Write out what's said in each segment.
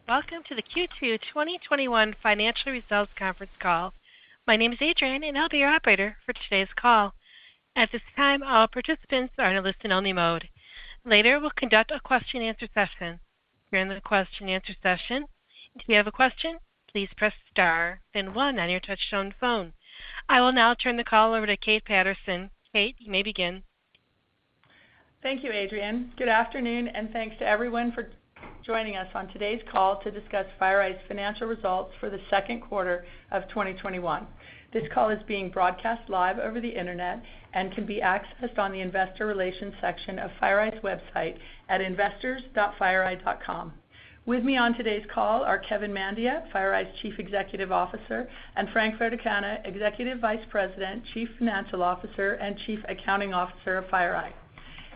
Welcome to the Q2 2021 Financial Results Conference Call. My name is Adrienne, and I'll be your operator for today's call. At this time, all participants are in a listen-only mode. Later, we'll conduct a question-and-answer session. During the question-and-answer session, if you have a question, please press star, then 1 on your touch-tone phone. I will now turn the call over to Kate Patterson. Kate, you may begin. Thank you, Adrienne. Good afternoon, and thanks to everyone for joining us on today's call to discuss Fireeye's financial results for the second quarter of 2021. This call is being broadcast live over the internet and can be accessed on the Investor Relations section of Fireeye's website at investors.fireeye.com. With me on today's call are Kevin Mandia, Fireeye's Chief Executive Officer, and Frank Verdecanna, Executive Vice President, Chief Financial Officer, and Chief Accounting Officer of Fireeye.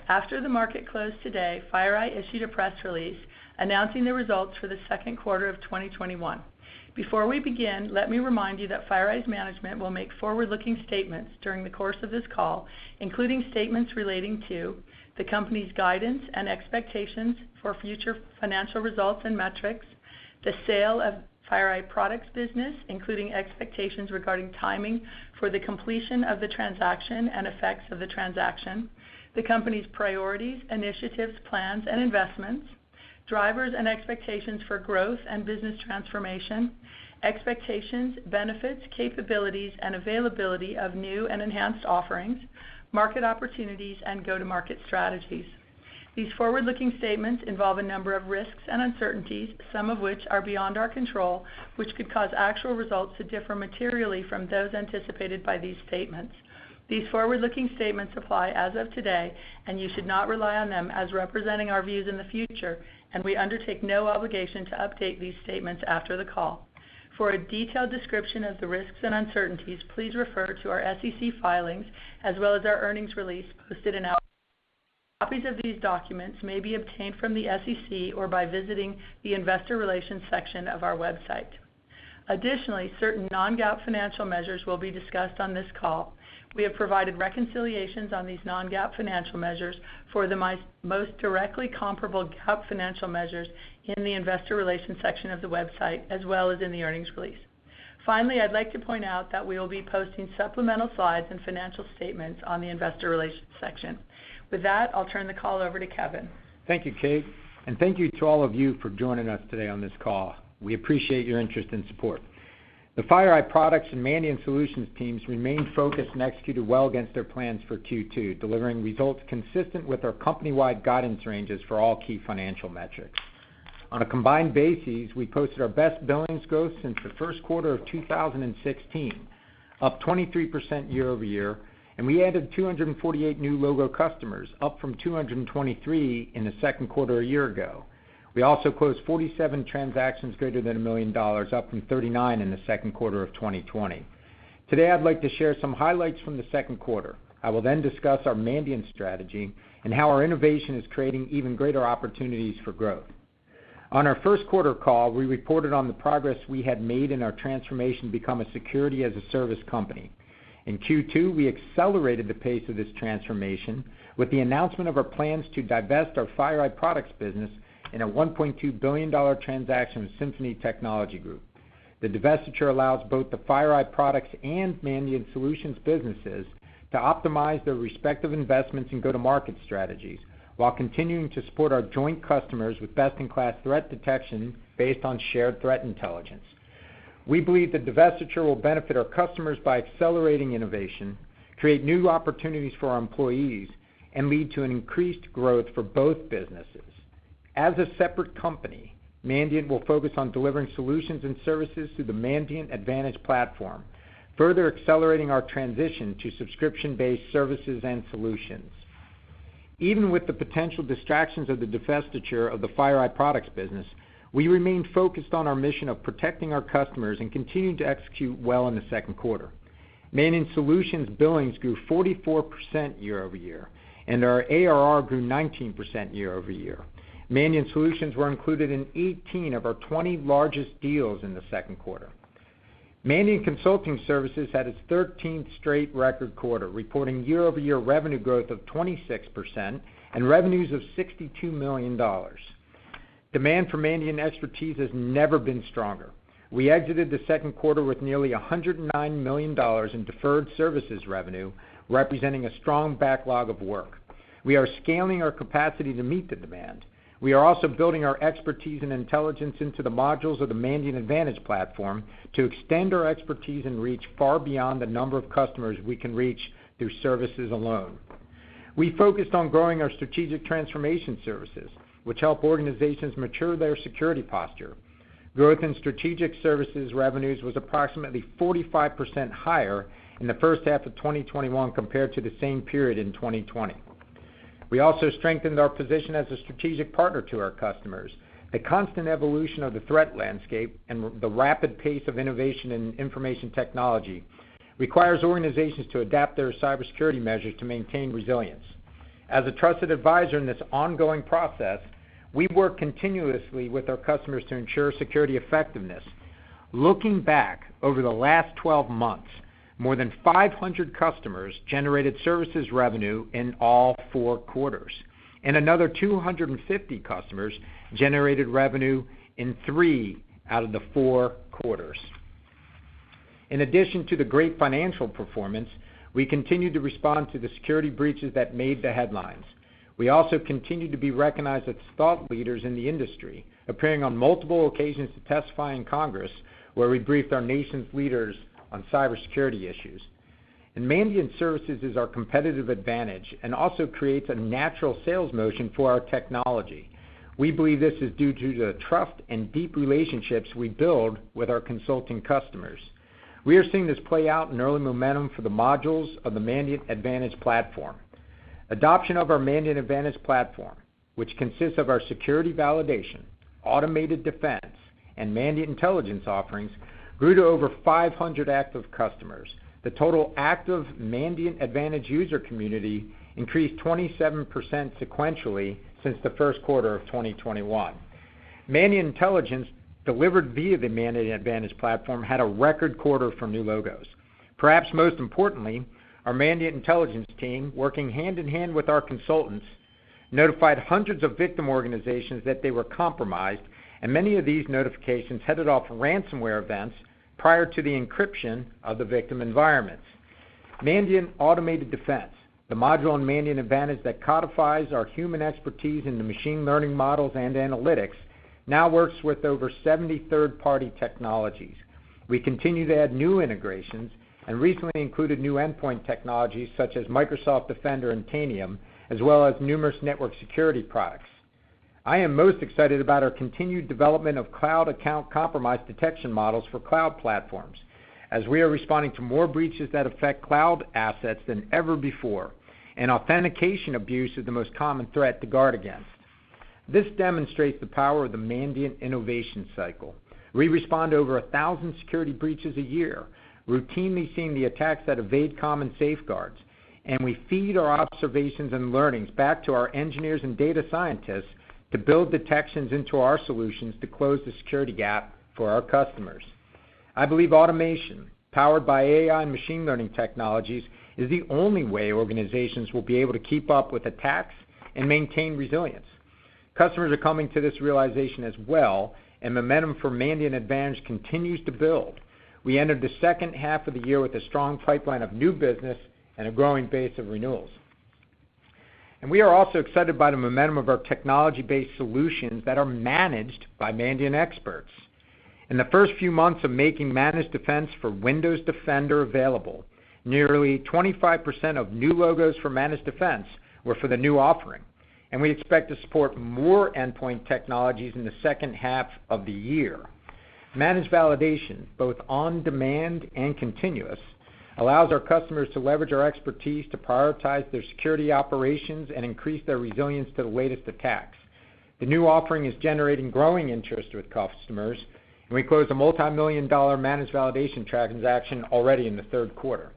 After the market closed today, Fireeye issued a press release announcing the results for the second quarter of 2021. Before we begin, let me remind you that Fireeye's management will make forward-looking statements during the course of this call, including statements relating to the company's guidance and expectations for future financial results and metrics, the sale of Fireeye products business, including expectations regarding timing for the completion of the transaction and effects of the transaction, the company's priorities, initiatives, plans, and investments, drivers and expectations for growth and business transformation, expectations, benefits, capabilities, and availability of new and enhanced offerings, market opportunities, and go-to-market strategies. These forward-looking statements involve a number of risks and uncertainties, some of which are beyond our control, which could cause actual results to differ materially from those anticipated by these statements. These forward-looking statements apply as of today, and you should not rely on them as representing our views in the future, and we undertake no obligation to update these statements after the call. For a detailed description of the risks and uncertainties, please refer to our SEC filings as well as our earnings release posted in our copies of these documents may be obtained from the SEC or by visiting the Investor Relations section of our website. Additionally, certain non-GAAP financial measures will be discussed on this call. We have provided reconciliations on these non-GAAP financial measures for the most directly comparable GAAP financial measures in the Investor Relations section of the website, as well as in the earnings release. Finally, I'd like to point out that we will be posting supplemental slides and financial statements on the Investor Relations section. With that, I'll turn the call over to Kevin. Thank you, Kate, and thank you to all of you for joining us today on this call. We appreciate your interest and support. The Fireeye Products and Mandiant Solutions teams remained focused and executed well against their plans for Q2, delivering results consistent with our company-wide guidance ranges for all key financial metrics. On a combined basis, we posted our best billings growth since the first quarter of 2016, up 23% year over year, and we added 248 new logo customers, up from 223 in the second quarter a year ago. We also closed 47 transactions greater than $1 million, up from 39 in the second quarter of 2020. Today, I'd like to share some highlights from the second quarter. I will then discuss our Mandiant strategy and how our innovation is creating even greater opportunities for growth. On our first quarter call, we reported on the progress we had made in our transformation to become a security-as-a-service company. In Q2, we accelerated the pace of this transformation with the announcement of our plans to divest our Fireeye products business in a $1.2 billion transaction with Symphony Technology Group. The divestiture allows both the Fireeye products and Mandiant Solutions businesses to optimize their respective investments and go-to-market strategies while continuing to support our joint customers with best-in-class threat detection based on shared threat intelligence. We believe the divestiture will benefit our customers by accelerating innovation, create new opportunities for our employees, and lead to an increased growth for both businesses. As a separate company, Mandiant will focus on delivering solutions and services through the Mandiant Advantage platform, further accelerating our transition to subscription-based services and solutions. Even with the potential distractions of the divestiture of the Fireeye products business, we remain focused on our mission of protecting our customers and continue to execute well in the second quarter. Mandiant Solutions billings grew 44% year over year, and our ARR grew 19% year over year. Mandiant Solutions were included in 18 of our 20 largest deals in the second quarter. Mandiant Consulting Services had its 13th straight record quarter, reporting year-over-year revenue growth of 26% and revenues of $62 million. Demand for Mandiant expertise has never been stronger. We exited the second quarter with nearly $109 million in deferred services revenue, representing a strong backlog of work. We are scaling our capacity to meet the demand. We are also building our expertise and intelligence into the modules of the Mandiant Advantage platform to extend our expertise and reach far beyond the number of customers we can reach through services alone. We focused on growing our strategic transformation services, which help organizations mature their security posture. Growth in strategic services revenues was approximately 45% higher in the first half of 2021 compared to the same period in 2020. We also strengthened our position as a strategic partner to our customers. The constant evolution of the threat landscape and the rapid pace of innovation in information technology requires organizations to adapt their cybersecurity measures to maintain resilience. As a trusted advisor in this ongoing process, we work continuously with our customers to ensure security effectiveness. Looking back over the last 12 months, more than 500 customers generated services revenue in all 4 quarters, and another 250 customers generated revenue in 3 out of the 4 quarters. In addition to the great financial performance, we continue to respond to the security breaches that made the headlines. We also continue to be recognized as thought leaders in the industry, appearing on multiple occasions to testify in Congress, where we briefed our nation's leaders on cybersecurity issues. And Mandiant Services is our competitive advantage and also creates a natural sales motion for our technology. We believe this is due to the trust and deep relationships we build with our consulting customers. We are seeing this play out in early momentum for the modules of the Mandiant Advantage platform. Adoption of our Mandiant Advantage platform, which consists of our security validation, automated defense, and Mandiant Intelligence offerings, grew to over 500 active customers. The total active Mandiant Advantage user community increased 27% sequentially since the first quarter of 2021. Mandiant Intelligence, delivered via the Mandiant Advantage platform, had a record quarter for new logos. Perhaps most importantly, our Mandiant Intelligence team, working hand in hand with our consultants, notified hundreds of victim organizations that they were compromised, and many of these notifications headed off ransomware events prior to the encryption of the victim environments. Mandiant Automated Defense, the module in Mandiant Advantage that codifies our human expertise into machine learning models and analytics, now works with over 70 third-party technologies. We continue to add new integrations and recently included new endpoint technologies such as Microsoft Defender and Tanium, as well as numerous network security products. I am most excited about our continued development of cloud account compromise detection models for cloud platforms, as we are responding to more breaches that affect cloud assets than ever before, and authentication abuse is the most common threat to guard against. This demonstrates the power of the Mandiant innovation cycle. We respond to over 1,000 security breaches a year, routinely seeing the attacks that evade common safeguards, and we feed our observations and learnings back to our engineers and data scientists to build detections into our solutions to close the security gap for our customers. I believe automation, powered by AI and machine learning technologies, is the only way organizations will be able to keep up with attacks and maintain resilience. Customers are coming to this realization as well, and momentum for Mandiant Advantage continues to build. We entered the second half of the year with a strong pipeline of new business and a growing base of renewals. And we are also excited by the momentum of our technology-based solutions that are managed by Mandiant experts. In the first few months of making Managed Defense for Windows Defender available, nearly 25% of new logos for Managed Defense were for the new offering, and we expect to support more endpoint technologies in the second half of the year. Managed Validation, both on-demand and continuous, allows our customers to leverage our expertise to prioritize their security operations and increase their resilience to the latest attacks. The new offering is generating growing interest with customers, and we closed a multi-million-dollar Managed Validation transaction already in the third quarter.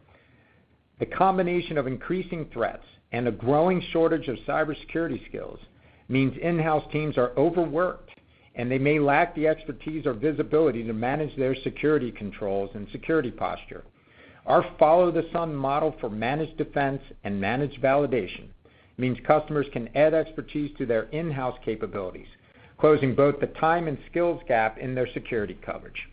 The combination of increasing threats and a growing shortage of cybersecurity skills means in-house teams are overworked, and they may lack the expertise or visibility to manage their security controls and security posture. Our follow-the-sun model for Managed Defense and Managed Validation means customers can add expertise to their in-house capabilities, closing both the time and skills gap in their security coverage.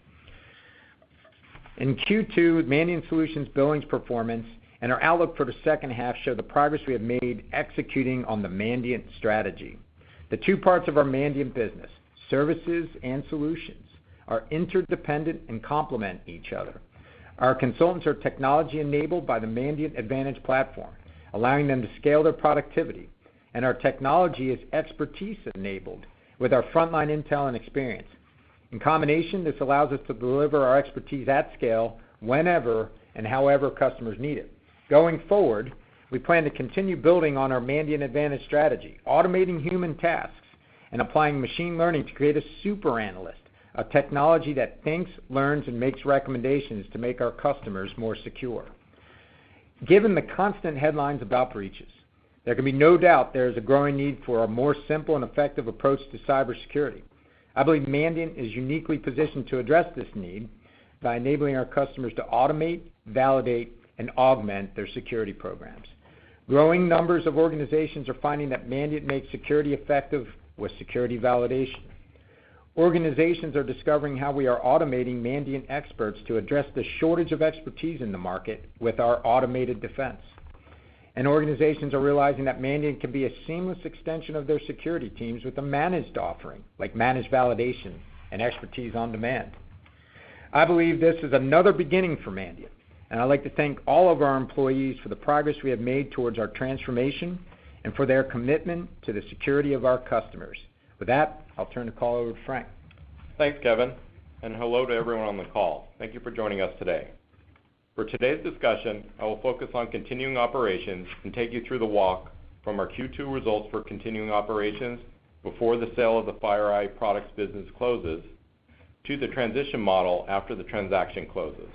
In Q2, Mandiant Solutions billings performance and our outlook for the second half show the progress we have made executing on the Mandiant strategy. The two parts of our Mandiant business, services and solutions, are interdependent and complement each other. Our consultants are technology enabled by the Mandiant Advantage platform, allowing them to scale their productivity, and our technology is expertise enabled with our frontline intel and experience. In combination, this allows us to deliver our expertise at scale whenever and however customers need it. Going forward, we plan to continue building on our Mandiant Advantage strategy, automating human tasks and applying machine learning to create a super analyst, a technology that thinks, learns, and makes recommendations to make our customers more secure. Given the constant headlines about breaches, there can be no doubt there is a growing need for a more simple and effective approach to cybersecurity. I believe Mandiant is uniquely positioned to address this need by enabling our customers to automate, validate, and augment their security programs. Growing numbers of organizations are finding that Mandiant makes security effective with security validation. Organizations are discovering how we are automating Mandiant experts to address the shortage of expertise in the market with our automated defense. And organizations are realizing that Mandiant can be a seamless extension of their security teams with a managed offering, like managed validation and expertise on demand. I believe this is another beginning for Mandiant, and I'd like to thank all of our employees for the progress we have made towards our transformation and for their commitment to the security of our customers. With that, I'll turn the call over to Frank. Thanks, Kevin, and hello to everyone on the call. Thank you for joining us today. For today's discussion, I will focus on continuing operations and take you through the walk from our Q2 results for continuing operations before the sale of the Fireeye products business closes to the transition model after the transaction closes.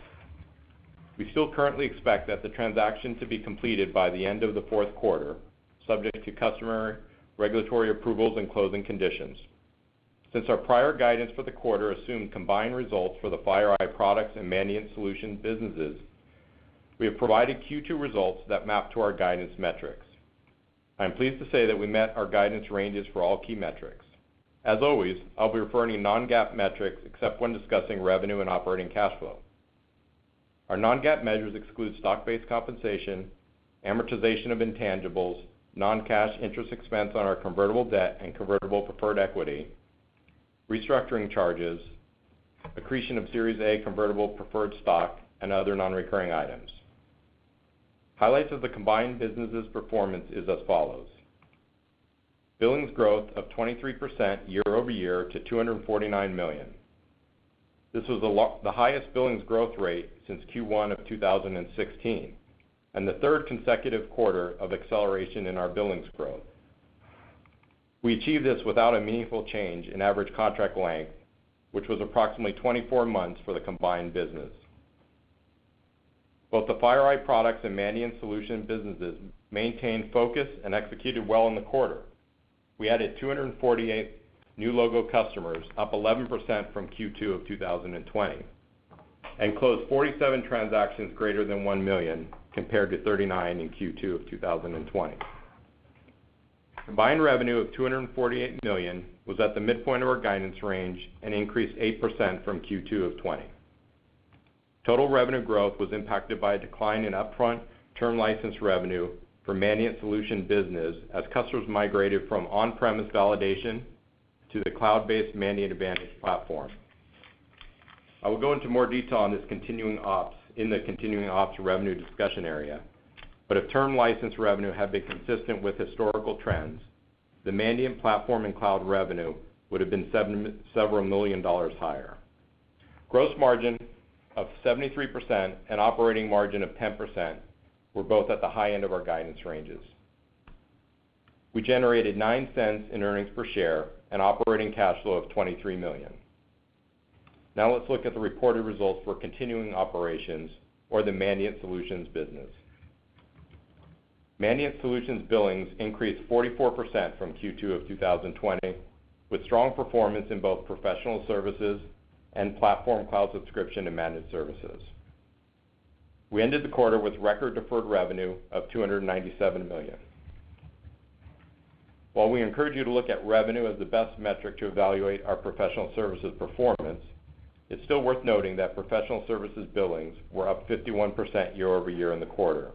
We still currently expect that the transaction to be completed by the end of the fourth quarter, subject to customary regulatory approvals and closing conditions. Since our prior guidance for the quarter assumed combined results for the Fireeye products and Mandiant Solutions businesses, we have provided Q2 results that map to our guidance metrics. I am pleased to say that we met our guidance ranges for all key metrics. As always, I'll be referring to non-GAAP metrics except when discussing revenue and operating cash flow. Our non-GAAP measures exclude stock-based compensation, amortization of intangibles, non-cash interest expense on our convertible debt and convertible preferred equity, restructuring charges, accretion of Series A convertible preferred stock, and other non-recurring items. Highlights of the combined businesses' performance is as follows. Billings growth of 23% year over year to $249 million. This was the highest billings growth rate since Q1 of 2016, and the third consecutive quarter of acceleration in our billings growth. We achieved this without a meaningful change in average contract length, which was approximately 24 months for the combined business. Both the Fireeye products and Mandiant Solutions businesses maintained focus and executed well in the quarter. We added 248 new logo customers, up 11% from Q2 of 2020, and closed 47 transactions greater than $1 million, compared to 39 in Q2 of 2020. Combined revenue of $248 million was at the midpoint of our guidance range and increased 8% from Q2 of 20. Total revenue growth was impacted by a decline in upfront term license revenue for Mandiant Solutions business as customers migrated from on-premise validation to the cloud-based Mandiant Advantage platform. I will go into more detail on this continuing ops revenue discussion area, but if term license revenue had been consistent with historical trends, the Mandiant platform and cloud revenue would have been several $1 million higher. Gross margin of 73% and operating margin of 10% were both at the high end of our guidance ranges. We generated 9 cents in earnings per share and operating cash flow of $23 million. Now let's look at the reported results for continuing operations, or the Mandiant Solutions business. Mandiant Solutions billings increased 44% from Q2 of 2020, with strong performance in both professional services and platform cloud subscription and managed services. We ended the quarter with record deferred revenue of $297 million. While we encourage you to look at revenue as the best metric to evaluate our professional services performance, it's still worth noting that professional services billings were up 51% year-over-year in the quarter.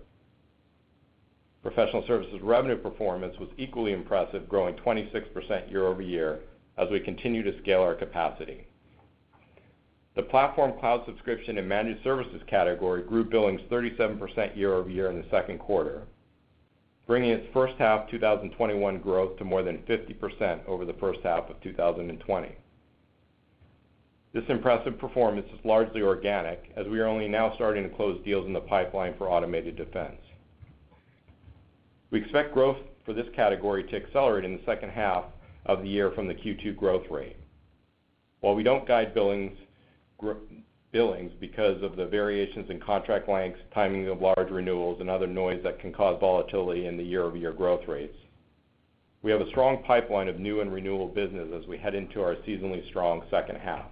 Professional services revenue performance was equally impressive, growing 26% year-over-year as we continue to scale our capacity. The platform cloud subscription and managed services category grew billings 37% year-over-year in the second quarter, bringing its first half 2021 growth to more than 50% over the first half of 2020. This impressive performance is largely organic, as we are only now starting to close deals in the pipeline for automated defense. We expect growth for this category to accelerate in the second half of the year from the Q2 growth rate. While we don't guide billings because of the variations in contract lengths, timing of large renewals, and other noise that can cause volatility in the year-over-year growth rates, we have a strong pipeline of new and renewal business as we head into our seasonally strong second half.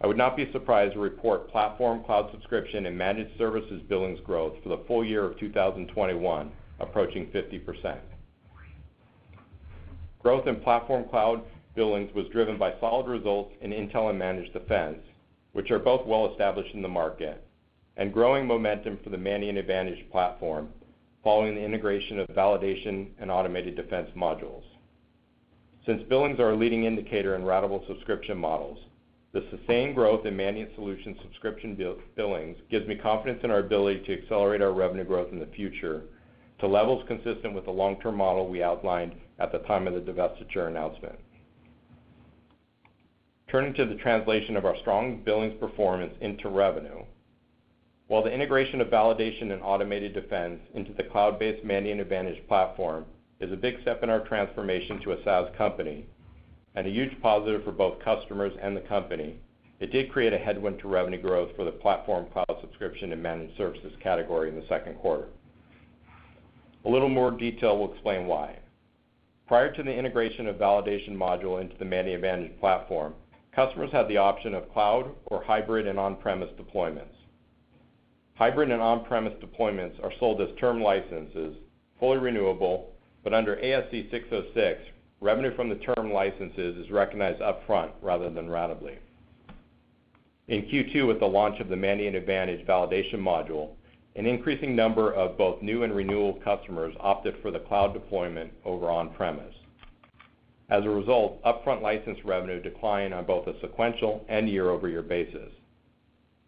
I would not be surprised to report platform cloud subscription and managed services billings growth for the full year of 2021 approaching 50%. Growth in platform cloud billings was driven by solid results in Intel and managed defense, which are both well established in the market, and growing momentum for the Mandiant Advantage platform following the integration of validation and automated defense modules. Since billings are a leading indicator in ratable subscription models, the sustained growth in Mandiant Solutions subscription billings gives me confidence in our ability to accelerate our revenue growth in the future to levels consistent with the long-term model we outlined at the time of the divestiture announcement. Turning to the translation of our strong billings performance into revenue, while the integration of validation and automated defense into the cloud-based Mandiant Advantage platform is a big step in our transformation to a SaaS company and a huge positive for both customers and the company, it did create a headwind to revenue growth for the platform cloud subscription and managed services category in the second quarter. A little more detail will explain why. Prior to the integration of validation module into the Mandiant Advantage platform, customers had the option of cloud or hybrid and on-premise deployments. Hybrid and on-premise deployments are sold as term licenses, fully renewable, but under ASC 606, revenue from the term licenses is recognized upfront rather than ratably. In Q2, with the launch of the Mandiant Advantage validation module, an increasing number of both new and renewal customers opted for the cloud deployment over on-premise. As a result, upfront license revenue declined on both a sequential and year-over-year basis.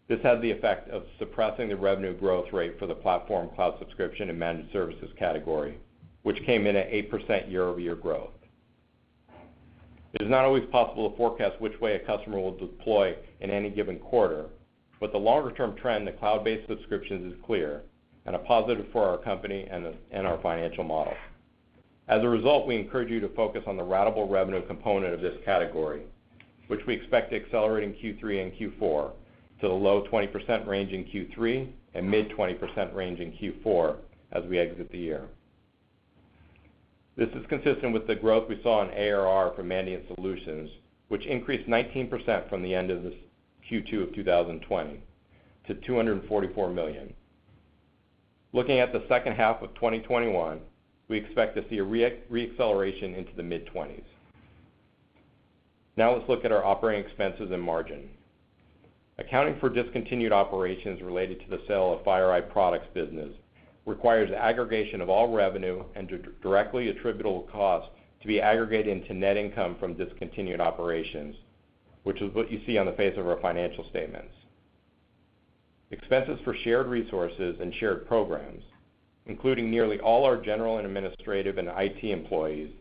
This had the effect of suppressing the revenue growth rate for the platform cloud subscription and managed services category, which came in at 8% year-over-year growth. It is not always possible to forecast which way a customer will deploy in any given quarter, but the longer-term trend to cloud-based subscriptions is clear and a positive for our company and our financial model. As a result, we encourage you to focus on the ratable revenue component of this category, which we expect to accelerate in Q3 and Q4 to the low 20% range in Q3 and mid 20% range in Q4 as we exit the year. This is consistent with the growth we saw in ARR for Mandiant Solutions, which increased 19% from the end of this Q2 of 2020 to $244 million. Looking at the second half of 2021, we expect to see a re-acceleration into the mid-20s. Now let's look at our operating expenses and margin. Accounting for discontinued operations related to the sale of Fireeye products business requires aggregation of all revenue and directly attributable costs to be aggregated into net income from discontinued operations, which is what you see on the face of our financial statements. Expenses for shared resources and shared programs, including nearly all our general and administrative and IT employees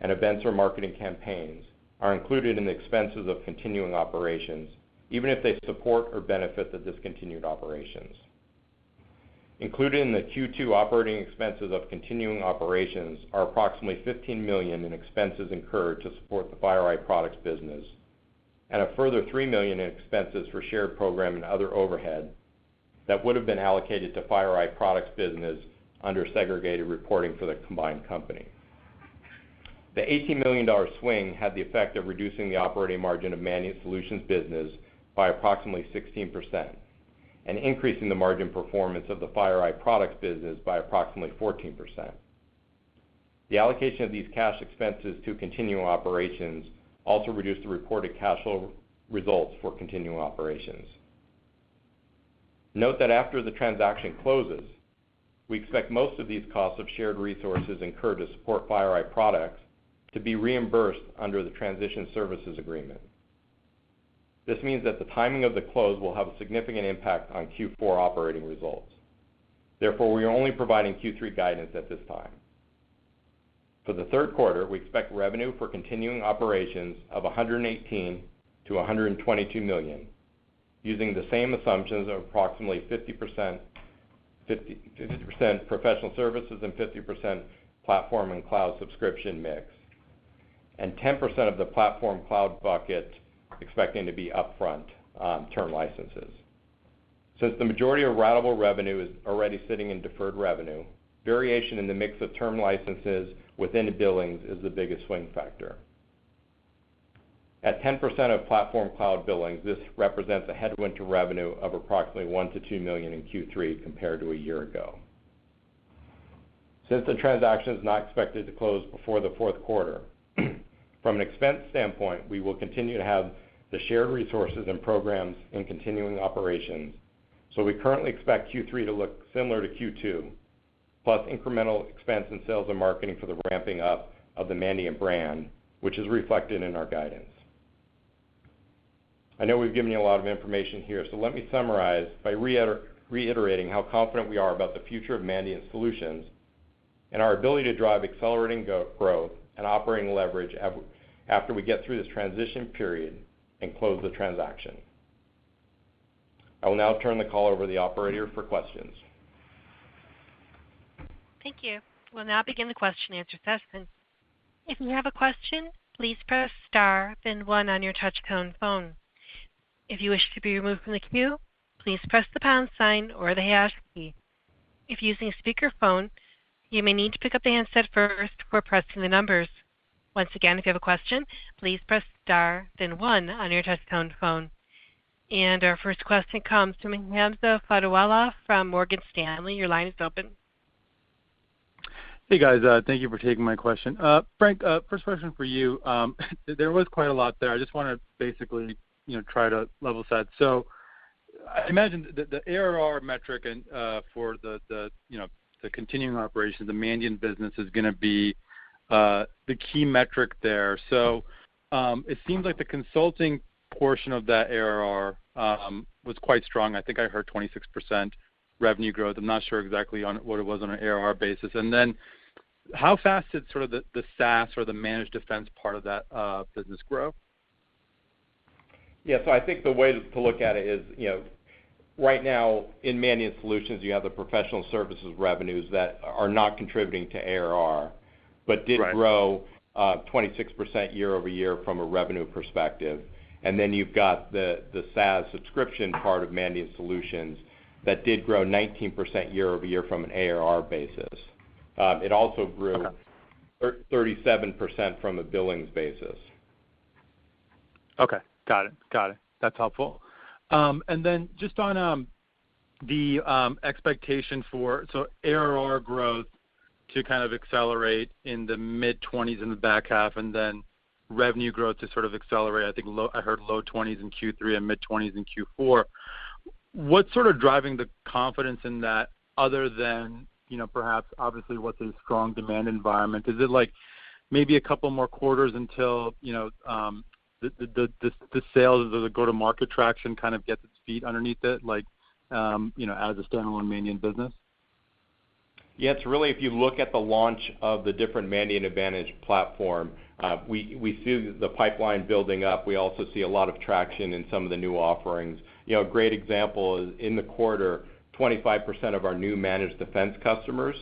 and events or marketing campaigns, are included in the expenses of continuing operations, even if they support or benefit the discontinued operations. Included in the Q2 operating expenses of continuing operations are approximately $15 million in expenses incurred to support the Fireeye products business, and a further $3 million in expenses for shared program and other overhead that would have been allocated to Fireeye products business under segregated reporting for the combined company. The $18 million swing had the effect of reducing the operating margin of Mandiant Solutions business by approximately 16%, and increasing the margin performance of the Fireeye products business by approximately 14%. The allocation of these cash expenses to continuing operations also reduced the reported cash flow results for continuing operations. Note that after the transaction closes, we expect most of these costs of shared resources incurred to support Fireeye products to be reimbursed under the transition services agreement. This means that the timing of the close will have a significant impact on Q4 operating results. Therefore, we are only providing Q3 guidance at this time. For the third quarter, we expect revenue for continuing operations of $118 to $122 million, using the same assumptions of approximately 50% professional services and 50% platform and cloud subscription mix, and 10% of the platform cloud bucket expecting to be upfront term licenses. Since the majority of ratable revenue is already sitting in deferred revenue, variation in the mix of term licenses within the billings is the biggest swing factor. At 10% of platform cloud billings, this represents a headwind to revenue of approximately $1 to $2 million in Q3 compared to a year ago. Since the transaction is not expected to close before the fourth quarter, from an expense standpoint, we will continue to have the shared resources and programs in continuing operations, so we currently expect Q3 to look similar to Q2, plus incremental expense in sales and marketing for the ramping up of the Mandiant brand, which is reflected in our guidance. I know we've given you a lot of information here, so let me summarize by reiterating how confident we are about the future of Mandiant Solutions and our ability to drive accelerating growth and operating leverage after we get through this transition period and close the transaction. I will now turn the call over to the operator for questions. Thank you. We'll now begin the question and answer session. If you have a question, please press star, then 1 on your touch-tone phone. If you wish to be removed from the queue, please press the pound sign or the hash key. If using a speakerphone, you may need to pick up the handset first before pressing the numbers. Once again, if you have a question, please press star, then 1 on your touch-tone phone. And our first question comes from Hamza Fodderwala from Morgan Stanley. Your line is open. Hey guys, thank you for taking my question. Frank, first question for you. There was quite a lot there. I just want to basically, try to level set. So, I imagine the ARR metric and for the continuing operations, the Mandiant business is going to be the key metric there. So, it seems like the consulting portion of that ARR was quite strong. I think I heard 26% revenue growth. I'm not sure exactly on what it was on an ARR basis. And then how fast did sort of the SaaS or the managed defense part of that business grow? Yeah, so I think the way to look at it is, right now in Mandiant Solutions, you have the professional services revenues that are not contributing to ARR, but did grow 26% year over year from a revenue perspective. And then you've got the SaaS subscription part of Mandiant Solutions that did grow 19% year over year from an ARR basis. It also grew 37% from a billings basis. Okay, got it. That's helpful. And then just on the expectation for ARR growth to kind of accelerate in the mid-20s in the back half, and then revenue growth to sort of accelerate. I think I heard low 20s in Q3 and mid-20s in Q4. What's sort of driving the confidence in that, other than perhaps obviously what's a strong demand environment? Is it like maybe a couple more quarters until the sales or the go-to-market traction kind of gets its feet underneath it, like as a standalone Mandiant business? Yeah, it's really, if you look at the launch of the different Mandiant Advantage platform, we see the pipeline building up. We also see a lot of traction in some of the new offerings. A great example is in the quarter, 25% of our new managed defense customers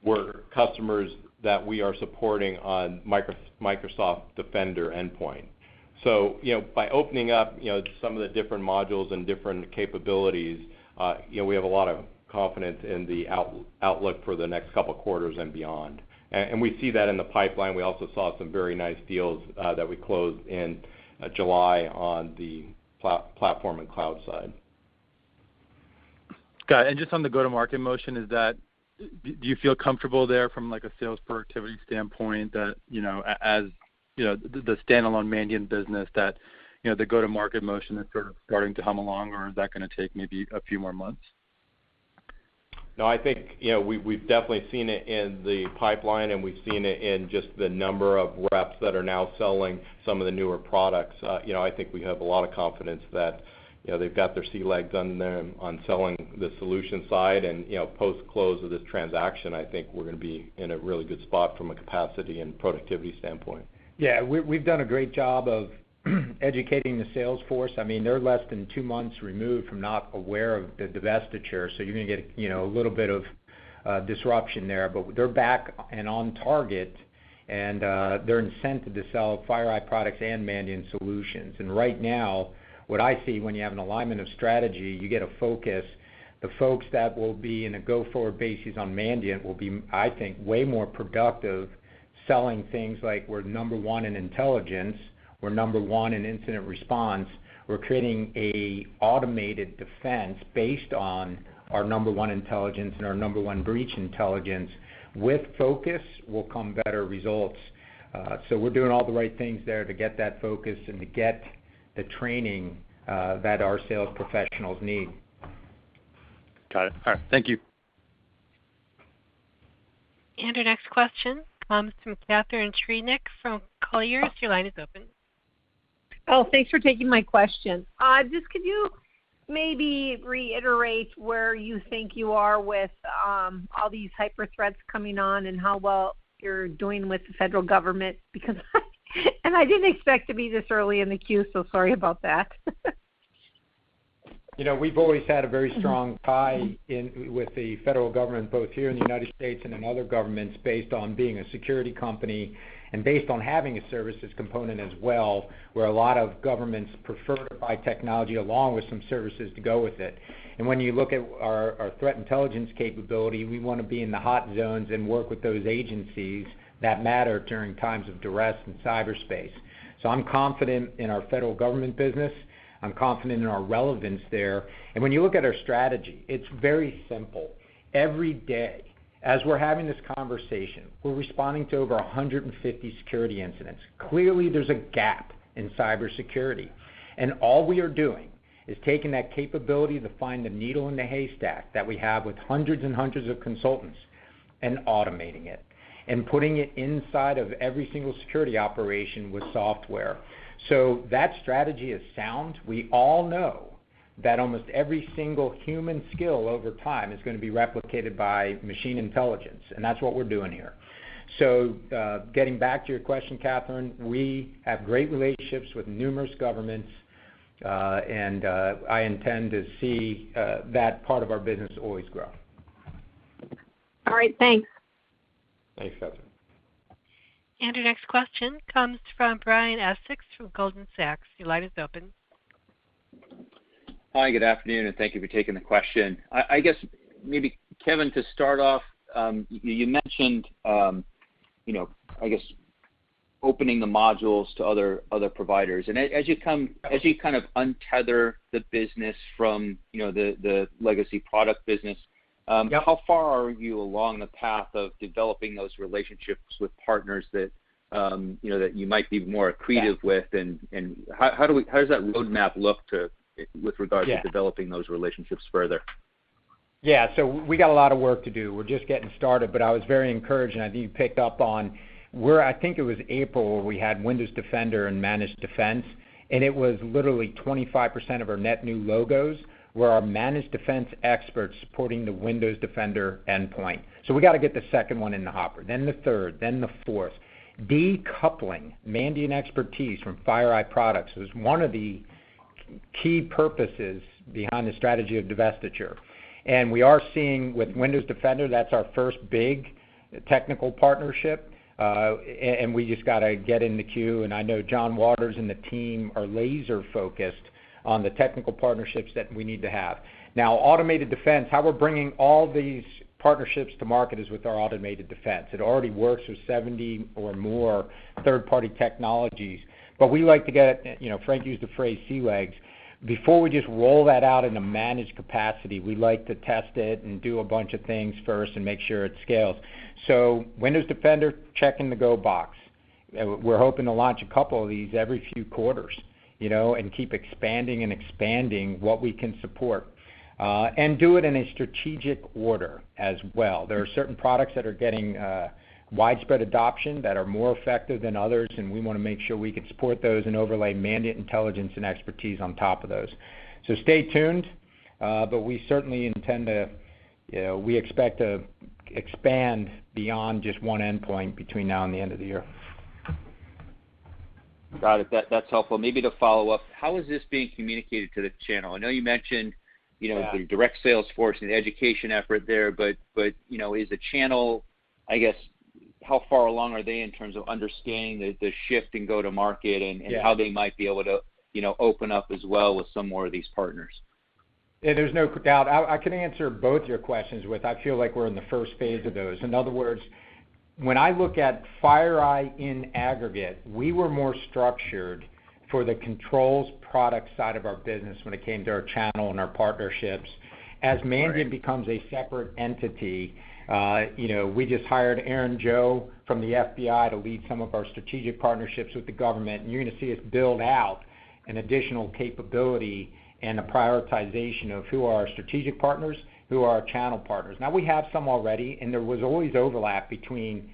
were customers that we are supporting on Microsoft Defender endpoint. So, by opening up, some of the different modules and different capabilities, we have a lot of confidence in the outlook for the next couple of quarters and beyond. And we see that in the pipeline. We also saw some very nice deals that we closed in July on the platform and cloud side. Got it. And just on the go-to-market motion, is that do you feel comfortable there from like a sales productivity standpoint that, as, the standalone Mandiant business that, the go-to-market motion is sort of starting to hum along, or is that going to take maybe a few more months? No, I think, we've definitely seen it in the pipeline, and we've seen it in just the number of reps that are now selling some of the newer products. I think we have a lot of confidence that, they've got their sea legs on them on selling the solution side, and, post-close of this transaction, I think we're going to be in a really good spot from a capacity and productivity standpoint. Yeah, we've done a great job of educating the sales force. I mean, they're less than 2 months removed from not aware of the divestiture, so you're going to get, a little bit of disruption there. But they're back and on target, and they're incented to sell Fireeye products and Mandiant solutions. And right now, what I see when you have an alignment of strategy, you get a focus. The folks that will be in a go-forward basis on Mandiant will be, I think, way more productive selling things like we're number one in intelligence, we're number one in incident response. We're creating a automated defense based on our number one intelligence and our number one breach intelligence. With focus will come better results. So we're doing all the right things there to get that focus and to get the training that our sales professionals need. Got it. All right. Thank you. And our next question comes from Catherine Treenick from Colliers. Your line is open. Oh, thanks for taking my question. Just could you maybe reiterate where you think you are with all these hyper threats coming on and how well you're doing with the federal government? Because and I didn't expect to be this early in the queue, so sorry about that. We've always had a very strong tie in with the federal government, both here in the United States and in other governments, based on being a security company and based on having a services component as well, where a lot of governments prefer to buy technology along with some services to go with it. And when you look at our threat intelligence capability, we want to be in the hot zones and work with those agencies that matter during times of duress in cyberspace. So I'm confident in our federal government business. I'm confident in our relevance there. And when you look at our strategy, it's very simple. Every day, as we're having this conversation, we're responding to over 150 security incidents. Clearly, there's a gap in cybersecurity. And all we are doing is taking that capability to find the needle in the haystack that we have with hundreds and hundreds of consultants and automating it and putting it inside of every single security operation with software. So that strategy is sound. We all know that almost every single human skill over time is going to be replicated by machine intelligence, and that's what we're doing here. So getting back to your question, Catherine, we have great relationships with numerous governments, and I intend to see that part of our business always grow. All right, thanks. Thanks, Catherine. And our next question comes from Brian Essex from Goldman Sachs. Your line is open. Hi, good afternoon, and thank you for taking the question. I guess maybe, Kevin, to start off, you mentioned, I guess, opening the modules to other providers. And as you kind of untether the business from, the legacy product business, Yep. How far are you along the path of developing those relationships with partners that that you might be more accretive with, and how does that roadmap look with regard to developing those relationships further? Yeah, so we got a lot of work to do. We're just getting started, but I was very encouraged, and I think you picked up on I think it was April where we had Windows Defender and Managed Defense, and it was literally 25% of our net new logos were our Managed Defense experts supporting the Windows Defender endpoint. So we got to get the second one in the hopper, then the third, then the fourth. Decoupling Mandiant expertise from Fireeye products was one of the key purposes behind the strategy of divestiture. And we are seeing with Windows Defender, that's our first big technical partnership. And we just got to get in the queue. And I know John Waters and the team are laser focused on the technical partnerships that we need to have. Now, automated defense, how we're bringing all these partnerships to market is with our automated defense. It already works with 70 or more third-party technologies. But we like to get, Frank used the phrase sea legs. before we just roll that out in a managed capacity, we like to test it and do a bunch of things first and make sure it scales. So Windows Defender, check in the go box. We're hoping to launch a couple of these every few quarters, and keep expanding what we can support. And do it in a strategic order as well. There are certain products that are getting widespread adoption that are more effective than others, and we want to make sure we can support those and overlay Mandiant intelligence and expertise on top of those. So stay tuned, but we certainly intend to, we expect to expand beyond just one endpoint between now and the end of the year. Got it. That's helpful. Maybe to follow up, how is this being communicated to the channel? I know you mentioned, the direct sales force and the education effort there, but is the channel, I guess, how far along are they in terms of understanding the shift and go to market and how they might be able to, open up as well with some more of these partners? Yeah, there's no doubt. I can answer both your questions with, I feel like we're in the first phase of those. In other words, when I look at Fireeye in aggregate, we were more structured for the controls product side of our business when it came to our channel and our partnerships. As Mandiant becomes a separate entity, we just hired Aaron Joe from the FBI to lead some of our strategic partnerships with the government, and you're going to see us build out an additional capability and a prioritization of who are our strategic partners, who are our channel partners. Now, we have some already, and there was always some overlap between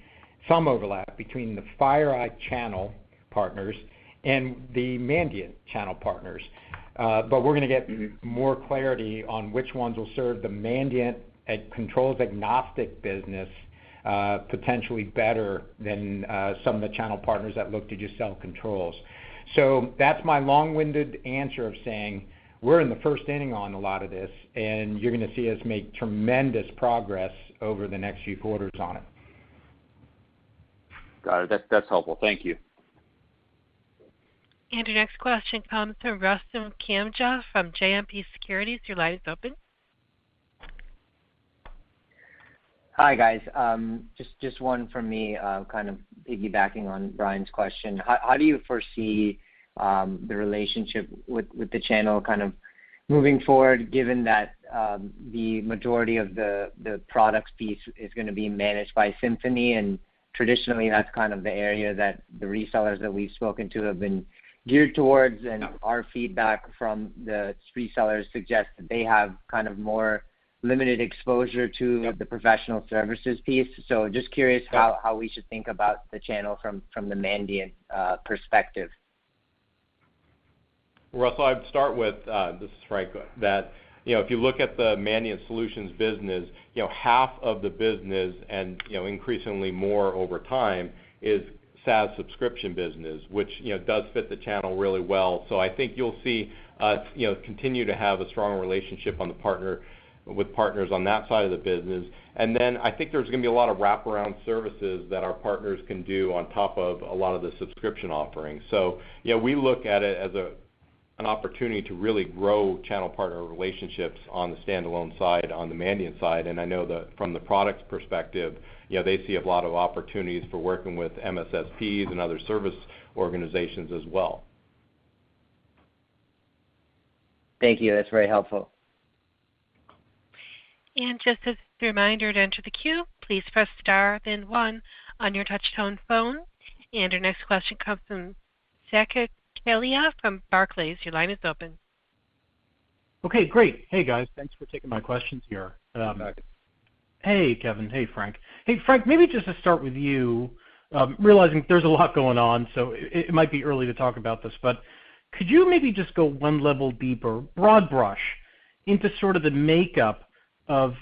the Fireeye channel partners and the Mandiant channel partners. But we're going to get more clarity on which ones will serve the Mandiant controls agnostic business potentially better than some of the channel partners that look to just sell controls. So that's my long-winded answer of saying we're in the first inning on a lot of this, and you're going to see us make tremendous progress over the next few quarters on it. Got it. That's helpful. Thank you. And your next question comes from Rustam Kamja from JMP Securities. Your line is open. Hi, guys. Just one from me, kind of piggybacking on Brian's question. How do you foresee the relationship with the channel kind of moving forward, given that the majority of the products piece is going to be managed by Symphony, and traditionally that's kind of the area that the resellers that we've spoken to have been geared towards, and our feedback from the resellers suggests that they have kind of more limited exposure to the professional services piece. So just curious how we should think about the channel from the Mandiant perspective. Russell, I'd start with, this is Frank, that if you look at the Mandiant Solutions business, half of the business and increasingly more over time is SaaS subscription business, which does fit the channel really well. So I think you'll see us continue to have a strong relationship on with partners on that side of the business. And then I think there's going to be a lot of wraparound services that our partners can do on top of a lot of the subscription offerings. So we look at it as an opportunity to really grow channel partner relationships on the standalone side, on the Mandiant side. And I know that from the products perspective, they see a lot of opportunities for working with MSSPs and other service organizations as well. Thank you. That's very helpful. And just as a reminder to enter the queue, please press star, then 1 on your touch-tone phone. And our next question comes from Saket Kalia from Barclays. Your line is open. Okay, great. Hey, guys. Thanks for taking my questions here. Hey, Kevin. Hey, Frank. Hey, Frank, maybe just to start with you, realizing there's a lot going on, so it might be early to talk about this, but could you maybe just go one level deeper, broad brush, into sort of the makeup of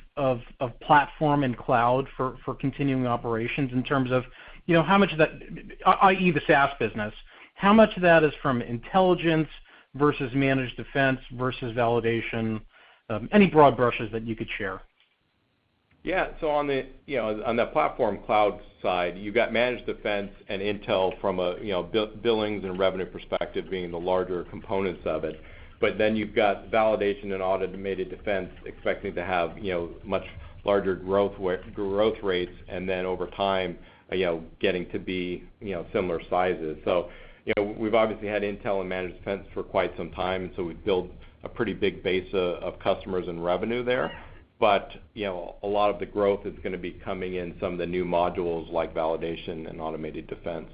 platform and cloud for continuing operations in terms of, how much of that, i.e. the SaaS business, how much of that is from intelligence versus managed defense versus validation? Any broad brushes that you could share? Yeah, so on the on the platform cloud side, you got managed defense and intel from a billings and revenue perspective being the larger components of it. But then you've got validation and automated defense expecting to have much larger growth rates, and then over time getting to be similar sizes. So we've obviously had intel and managed defense for quite some time, so we've built a pretty big base of customers and revenue there. But a lot of the growth is going to be coming in some of the new modules like validation and automated defense.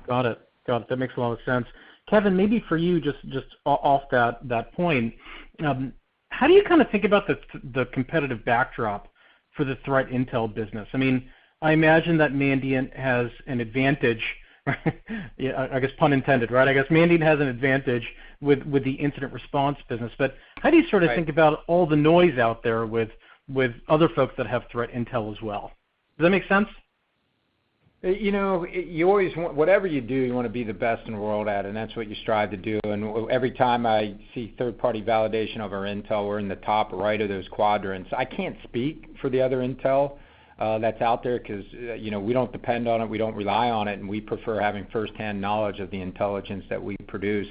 Got it. That makes a lot of sense. Kevin, maybe for you, just off that point, how do you kind of think about the competitive backdrop for the threat intel business? I mean, I imagine that Mandiant has an advantage. Yeah, I guess pun intended, right? I guess Mandiant has an advantage with the incident response business. But how do you sort of think about all the noise out there with other folks that have threat intel as well? Does that make sense? You always want, whatever you do, you want to be the best in the world at it, and that's what you strive to do. And every time I see third-party validation of our intel, we're in the top right of those quadrants. I can't speak for the other intel that's out there because, we don't depend on it, we don't rely on it, and we prefer having firsthand knowledge of the intelligence that we produce.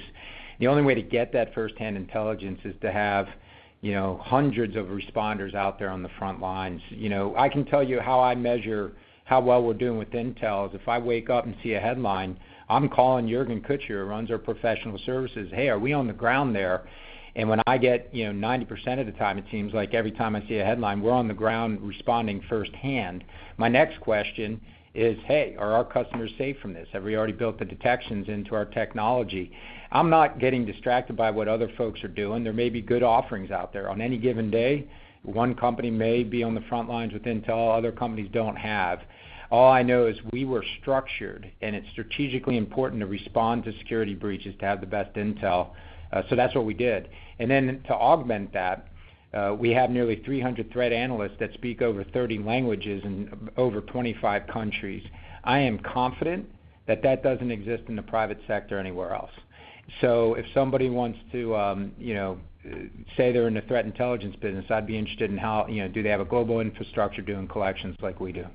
The only way to get that firsthand intelligence is to have, hundreds of responders out there on the front lines. I can tell you how I measure how well we're doing with intel is if I wake up and see a headline, I'm calling Jürgen Kutcher, who runs our professional services. Hey, are we on the ground there? And when I get, 90% of the time, it seems like every time I see a headline, we're on the ground responding firsthand. My next question is, hey, are our customers safe from this? Have we already built the detections into our technology? I'm not getting distracted by what other folks are doing. There may be good offerings out there. On any given day, one company may be on the front lines with intel, other companies don't have. All I know is we were structured, and it's strategically important to respond to security breaches to have the best intel. So that's what we did. And then to augment that, we have nearly 300 threat analysts that speak over 30 languages in over 25 countries. I am confident that doesn't exist in the private sector anywhere else. So if somebody wants to, say they're in the threat intelligence business, I'd be interested in how, do they have a global infrastructure doing collections like we do?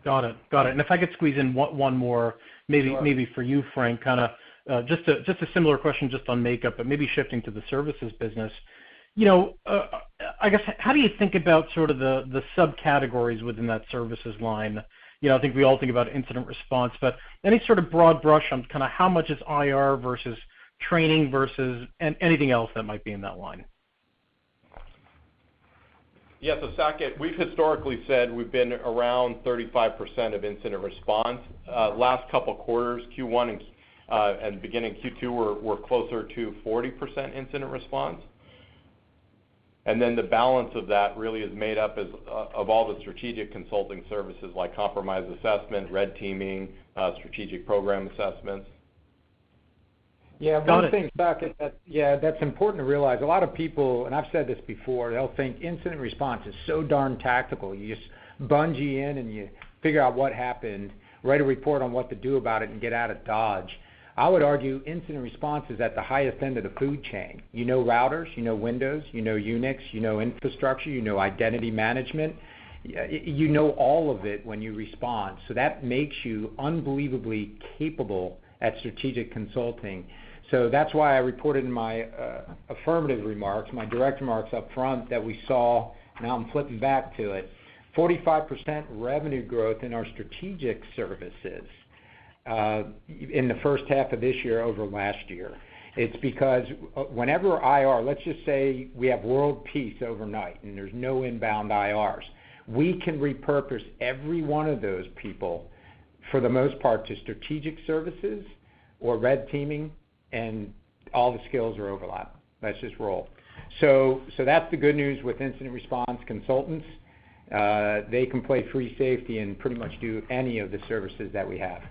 Got it. And if I could squeeze in one more, maybe for you, Frank, kind of just a similar question just on makeup, but maybe shifting to the services business. I guess how do you think about sort of the subcategories within that services line? I think we all think about incident response, but any sort of broad brush on kind of how much is IR versus training versus and anything else that might be in that line? Yeah, so Saket, we've historically said we've been around 35% of incident response. Last couple quarters, Q1 and beginning Q2, we're closer to 40% incident response. And then the balance of that really is made up of all the strategic consulting services like compromise assessment, red teaming, strategic program assessments. Yeah, one thing, Saket, that's important to realize. A lot of people, and I've said this before, they'll think incident response is so darn tactical. You just bungee in and you figure out what happened, write a report on what to do about it, and get out of Dodge. I would argue incident response is at the highest end of the food chain. You know routers, you know Windows, you know Unix, you know infrastructure, you know identity management. You know all of it when you respond. So that makes you unbelievably capable at strategic consulting. So that's why I reported in my affirmative remarks, my direct remarks up front, that we saw, now I'm flipping back to it, 45% revenue growth in our strategic services in the first half of this year over last year. It's because whenever IR, let's just say we have world peace overnight and there's no inbound IRs, we can repurpose every one of those people, for the most part, to strategic services or red teaming, and all the skills are overlap. Let's just roll. So that's the good news with incident response consultants. They can play free safety and pretty much do any of the services that we have.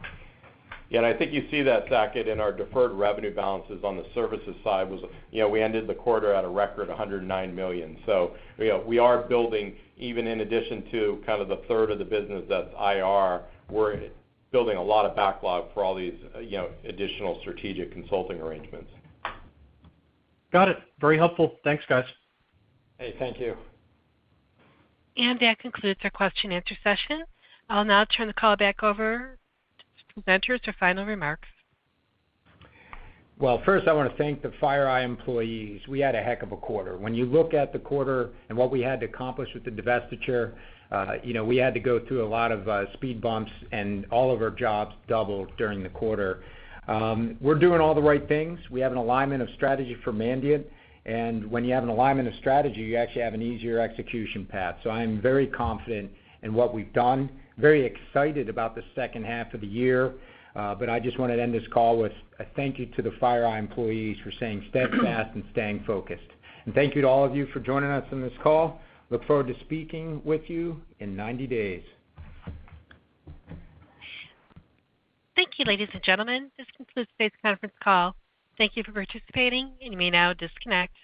Yeah, and I think you see that, Saket, in our deferred revenue balances on the services side. We ended the quarter at a record $109 million. So we are building, even in addition to kind of the third of the business that's IR, we're building a lot of backlog for all these additional strategic consulting arrangements. Got it. Very helpful. Thanks, guys. Hey, thank you. And that concludes our question and answer session. I'll now turn the call back over to presenters for final remarks. Well, first I want to thank the Fireeye employees. We had a heck of a quarter. When you look at the quarter and what we had to accomplish with the divestiture, We had to go through a lot of speed bumps, and all of our jobs doubled during the quarter. We're doing all the right things. We have an alignment of strategy for Mandiant, and when you have an alignment of strategy, you actually have an easier execution path. So I'm very confident in what we've done, very excited about the second half of the year. But I just want to end this call with a thank you to the Fireeye employees for staying steadfast and staying focused. And thank you to all of you for joining us on this call. Look forward to speaking with you in 90 days. Thank you, ladies and gentlemen. This concludes today's conference call. Thank you for participating, and you may now disconnect.